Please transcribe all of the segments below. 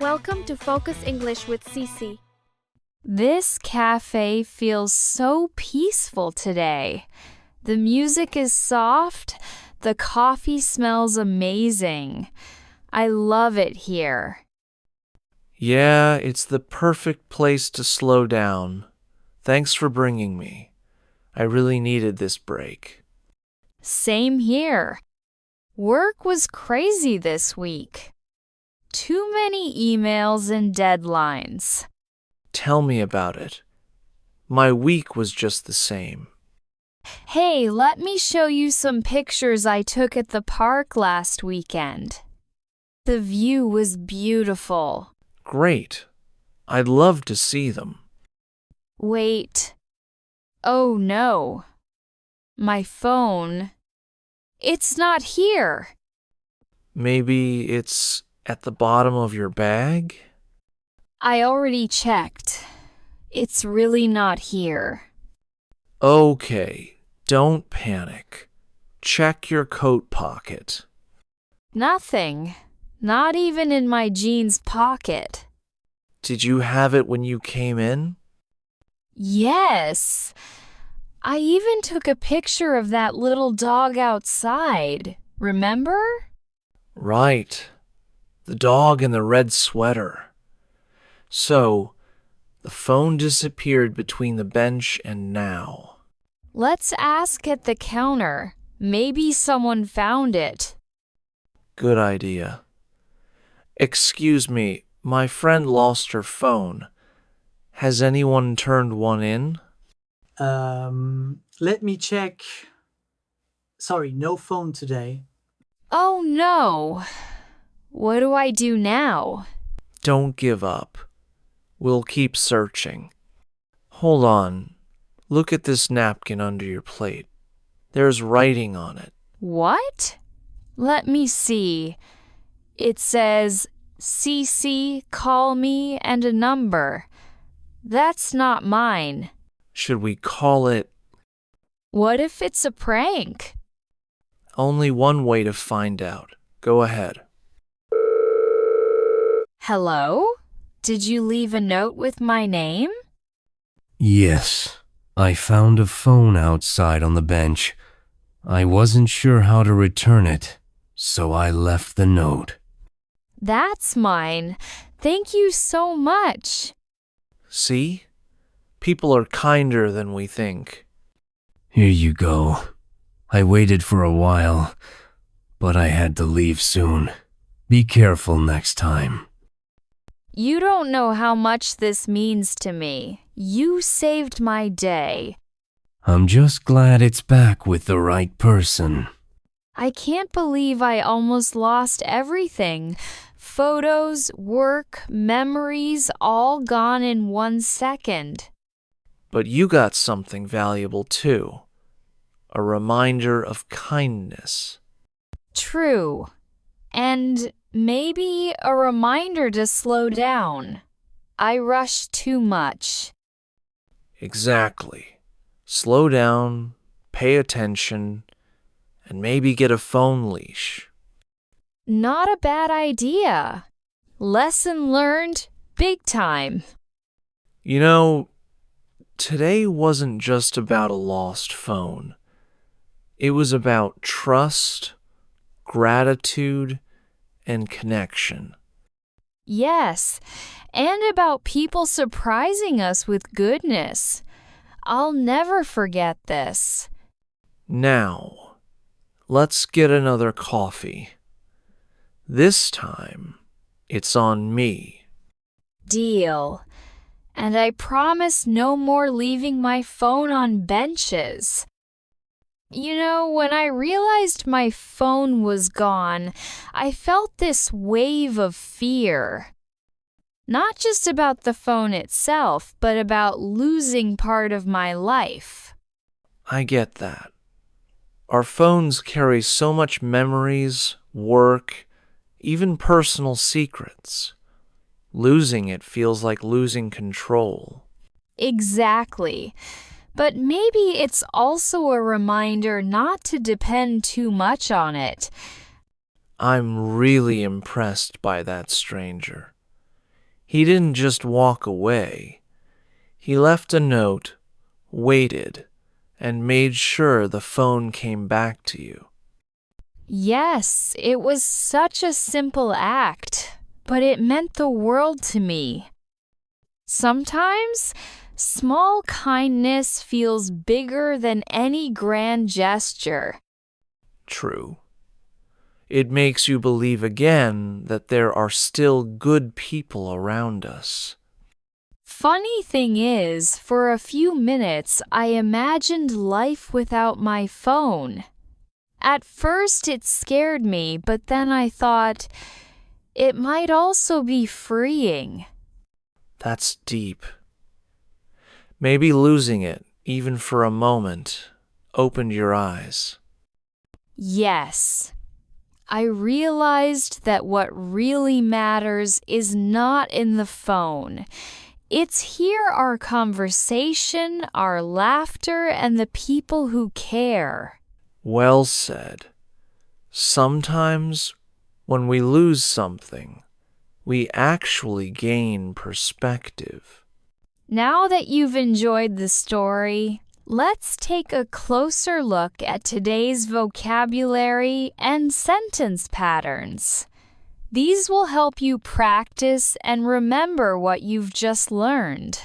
Welcome to Focus English with Cece. This cafe feels so peaceful today. The music is soft. The coffee smells amazing. I love it here. Yeah, it's the perfect place to slow down. Thanks for bringing me. I really needed this break. Same here. Work was crazy this week. Too many emails and deadlines. Tell me about it. My week was just the same. Hey, let me show you some pictures I took at the park last weekend. The view was beautiful. Great. I'd love to see them. Wait. Oh no. My phone. It's not here. Maybe it's at the bottom of your bag? I already checked. It's really not here. Okay, don't panic. Check your coat pocket. Nothing. Not even in my jeans pocket. Did you have it when you came in? Yes. I even took a picture of that little dog outside. Remember? Right. The dog in the red sweater. So, the phone disappeared between the bench and now. Let's ask at the counter. Maybe someone found it. Good idea. Excuse me, my friend lost her phone. Has anyone turned one in? Let me check. Sorry, no phone today. Oh no. What do I do now? Don't give up. We'll keep searching. Hold on. Look at this napkin under your plate. There's writing on it. What? Let me see. It says, CC, call me, and a number. That's not mine. Should we call it? What if it's a prank? Only one way to find out. Go ahead. Hello? Did you leave a note with my name? Yes, I found a phone outside on the bench. I wasn't sure how to return it, so I left the note. That's mine. Thank you so much. See? People are kinder than we think. Here you go. I waited for a while, but I had to leave soon. Be careful next time. You don't know how much this means to me. You saved my day. I'm just glad it's back with the right person. I can't believe I almost lost everything. Photos, work, memories, all gone in 1 second. But you got something valuable too. A reminder of kindness. True. And maybe a reminder to slow down. I rush too much. Exactly. Slow down, pay attention, and maybe get a phone leash. Not a bad idea. Lesson learned, big time. You know, today wasn't just about a lost phone. It was about trust, gratitude, and connection. Yes, and about people surprising us with goodness. I'll never forget this. Now, let's get another coffee. This time, it's on me. Deal. And I promise no more leaving my phone on benches. You know, when I realized my phone was gone, I felt this wave of fear. Not just about the phone itself, but about losing part of my life. I get that. Our phones carry so much memories, work, even personal secrets. Losing it feels like losing control. Exactly. But maybe it's also a reminder not to depend too much on it. I'm really impressed by that stranger. He didn't just walk away. He left a note, waited, and made sure the phone came back to you. Yes, it was such a simple act, but it meant the world to me. Sometimes, small kindness feels bigger than any grand gesture. True. It makes you believe again that there are still good people around us. Funny thing is, for a few minutes, I imagined life without my phone. At first, it scared me, but then I thought, it might also be freeing. That's deep. Maybe losing it, even for a moment, opened your eyes. Yes. I realized that what really matters is not in the phone. It's here our conversation, our laughter, and the people who care. Well said. Sometimes, when we lose something, we actually gain perspective. Now that you've enjoyed the story, let's take a closer look at today's vocabulary and sentence patterns. These will help you practice and remember what you've just learned.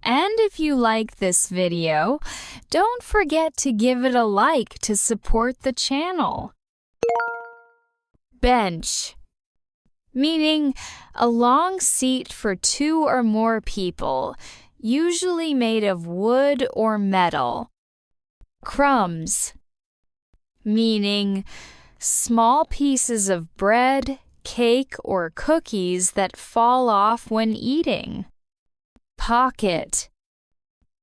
And if you like this video, don't forget to give it a like to support the channel. Bench, meaning a long seat for two or more people, usually made of wood or metal. Crumbs, meaning small pieces of bread, cake, or cookies that fall off when eating. Pocket,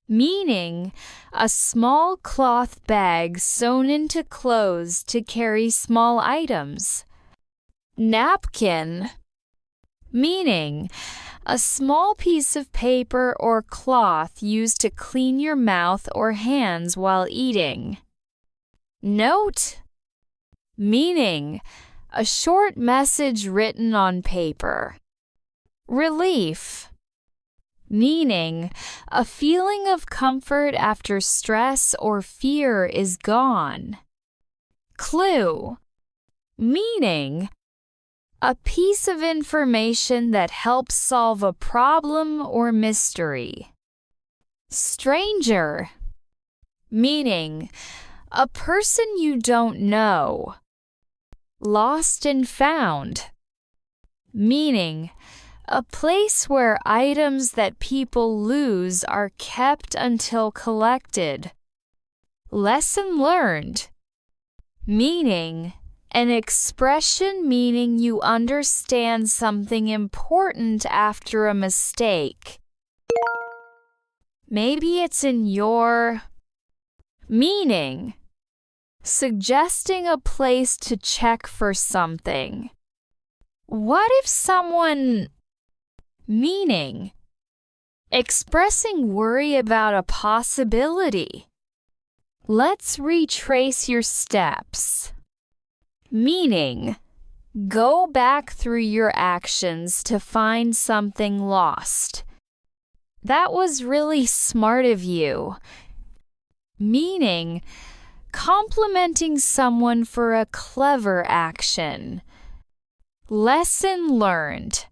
meaning a small cloth bag sewn into clothes to carry small items. Napkin, meaning a small piece of paper or cloth used to clean your mouth or hands while eating. Note, meaning a short message written on paper. Relief, meaning a feeling of comfort after stress or fear is gone. Clue, meaning a piece of information that helps solve a problem or mystery. Stranger, meaning a person you don't know. Lost and found, meaning a place where items that people lose are kept until collected. Lesson learned, meaning an expression meaning you understand something important after a mistake. Maybe it's in your meaning, suggesting a place to check for something. What if someone meaning expressing worry about a possibility? Let's retrace your steps. Meaning, go back through your actions to find something lost. That was really smart of you. Meaning, complimenting someone for a clever action. Lesson learned,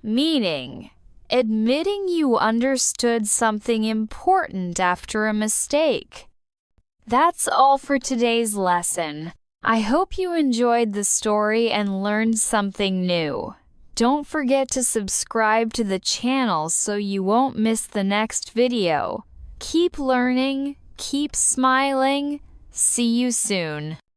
meaning admitting you understood something important after a mistake. That's all for today's lesson. I hope you enjoyed the story and learned something new. Don't forget to subscribe to the channel so you won't miss the next video. Keep learning, keep smiling. See you soon.